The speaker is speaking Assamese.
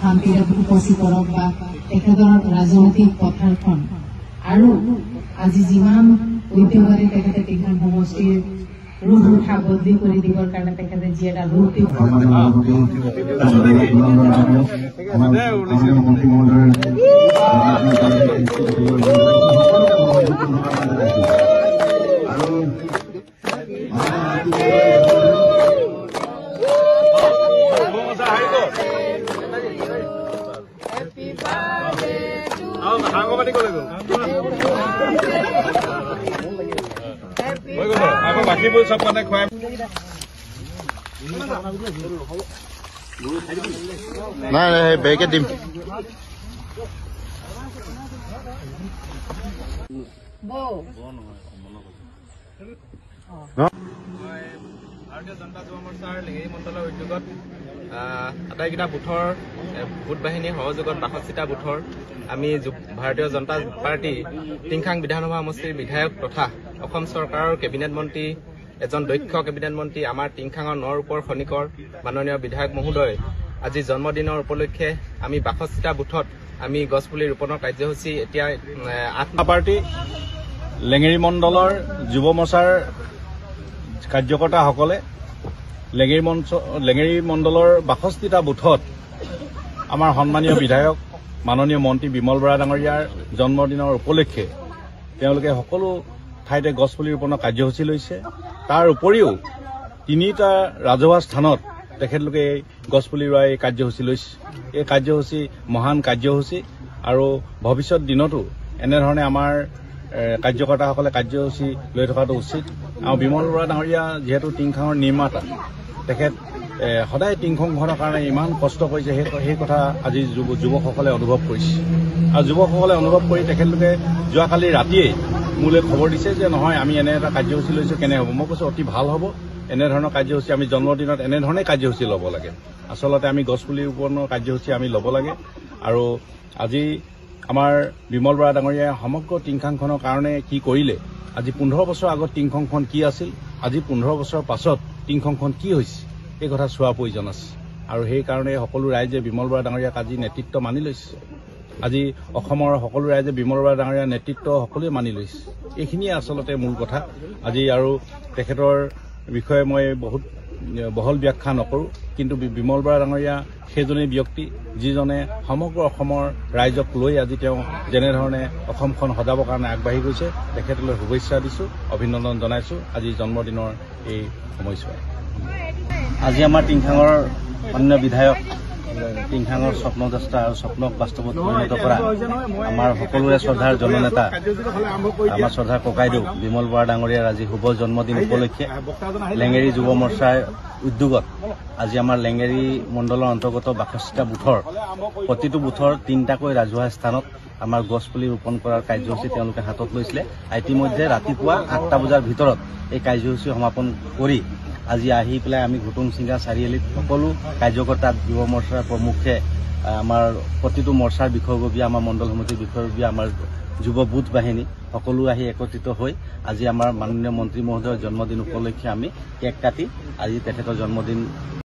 শান্তিৰে উপস্থিত কৰক বা তেখেতৰ ৰাজনৈতিক পথাৰখন আৰু আজি যিমান উদ্যোগৰে তেখেতে টিংখাং সমষ্টিৰ ৰূপ ৰেখা বদলি কৰি দিবৰ কাৰণে তেখেতে যি এটা ৰূপ বাকীবোৰ চব মানে খুৱাই নাই বেগে দিম ভাৰতীয় জনতা যুৱ মৰ্চাৰ লেঙেৰী মণ্ডলৰ উদ্যোগত আটাইকেইটা বুথৰ ভোট বাহিনীৰ সহযোগত ৬২টা বুথৰ আমি ভাৰতীয় জনতা পাৰ্টি টিংখাং বিধানসভা সমষ্টিৰ বিধায়ক তথা অসম চৰকাৰৰ কেবিনেট মন্ত্ৰী এজন দক্ষ কেবিনেট মন্ত্ৰী আমাৰ টিংখাঙৰ নৰূপৰ খনিকৰ মাননীয় বিধায়ক মহোদয় আজি জন্মদিনৰ উপলক্ষে আমি ৬২টা বুথত আমি গছপুলি ৰোপণৰ কাৰ্যসূচী এতিয়া পাৰ্টি লেঙেৰী মণ্ডলৰ যুৱ মৰ্চাৰ কাৰ্যকৰ্তাসকলে লেঙেৰী মণ্ডলৰ ৬২টা বুথত আমাৰ সন্মানীয় বিধায়ক মাননীয় মন্ত্ৰী বিমল বৰা ডাঙৰীয়াৰ জন্মদিনৰ উপলক্ষে তেওঁলোকে সকলো ঠাইতে গছপুলি ৰোপণৰ কাৰ্যসূচী লৈছে। তাৰ উপৰিও ৩টা ৰাজহুৱা স্থানত তেখেতলোকে এই গছপুলি ৰোৱা এই কাৰ্যসূচী লৈছে। এই কাৰ্যসূচী মহান কাৰ্যসূচী আৰু ভৱিষ্যত দিনতো এনেধৰণে আমাৰ কাৰ্যকৰ্তাসকলে কাৰ্যসূচী লৈ থকাটো উচিত। আৰু বিমল বৰা ডাঙৰীয়া যিহেতু টিংখাঙৰ নিৰ্মাতা, তেখেত সদায় টিংখাংখনৰ কাৰণে ইমান কষ্ট কৰিছে সেই কথা আজি যুৱকসকলে অনুভৱ কৰিছে। আৰু যুৱকসকলে অনুভৱ কৰি তেখেতলোকে যোৱাকালি ৰাতিয়েই মোলৈ খবৰ দিছে যে নহয় আমি এনে এটা কাৰ্যসূচী লৈছোঁ, কেনে হ'ব? মই কৈছোঁ অতি ভাল হ'ব, এনেধৰণৰ কাৰ্যসূচী আমি জন্মদিনত এনেধৰণে কাৰ্যসূচী ল'ব লাগে। আচলতে আমি গছপুলি ৰোপণৰ কাৰ্যসূচী আমি ল'ব লাগে। আৰু আজি আমাৰ বিমল বৰা ডাঙৰীয়াই সমগ্ৰ টিংখাংখনৰ কাৰণে কি কৰিলে, আজি 15 বছৰ আগত টিংখাংখন কি আছিল, আজি 15 বছৰৰ পাছত টিংখাংখন কি হৈছে, এই কথা চোৱাৰ প্ৰয়োজন আছে। আৰু সেইকাৰণে সকলো ৰাইজে বিমল বৰা ডাঙৰীয়াক আজি নেতৃত্ব মানি লৈছে। আজি অসমৰ সকলো ৰাইজে বিমল বৰা ডাঙৰীয়াৰ নেতৃত্ব সকলোৱে মানি লৈছে। এইখিনিয়ে আচলতে মূল কথা আজি। আৰু তেখেতৰ বিষয়ে মই বহুত বহল ব্যাখ্যা নকৰোঁ, কিন্তু বিমল বৰা ডাঙৰীয়া সেইজনেই ব্যক্তি যিজনে সমগ্ৰ অসমৰ ৰাইজক লৈ আজি তেওঁ যেনেধৰণে অসমখন সজাবৰ কাৰণে আগবাঢ়ি গৈছে, তেখেতলৈ শুভেচ্ছা দিছোঁ, অভিনন্দন জনাইছোঁ আজি জন্মদিনৰ এই সময়ছোৱাত। আজি আমাৰ টিংখাঙৰ অন্য বিধায়ক, টিংখাঙৰ স্বপ্নদ্ৰষ্টা আৰু স্বপ্নক বাস্তৱত পৰিণত কৰা আমাৰ সকলোৰে শ্ৰদ্ধাৰ জননেতা আমাৰ শ্ৰদ্ধাৰ ককাইদেউ বিমল বৰা ডাঙৰীয়াৰ আজি শুভ জন্মদিন উপলক্ষে লেঙেৰী যুৱ মৰ্চাৰ উদ্যোগত আজি আমাৰ লেঙেৰী মণ্ডলৰ অন্তৰ্গত ৬২টা বুথৰ প্ৰতিটো বুথৰ ৩টাকৈ ৰাজহুৱা স্থানত আমাৰ গছপুলি ৰোপণ কৰাৰ কাৰ্যসূচী তেওঁলোকে হাতত লৈছিলে। ইতিমধ্যে ৰাতিপুৱা 8টা বজাৰ ভিতৰত এই কাৰ্যসূচী সমাপন কৰি আজি আহি পেলাই আমি ঘুটুংচিঙা চাৰিআলিত সকলো কাৰ্যকৰ্তা যুৱ মৰ্চাৰ প্ৰমুখে আমাৰ প্ৰতিটো মৰ্চাৰ বিষয়ববীয়া, আমাৰ মণ্ডল সমিতিৰ বিষয়ববীয়া, আমাৰ যুৱ বুথ বাহিনী সকলো আহি একত্ৰিত হৈ আজি আমাৰ মাননীয় মন্ত্ৰী মহোদয়ৰ জন্মদিন উপলক্ষে আমি কেক কাটি আজি তেখেতৰ জন্মদিন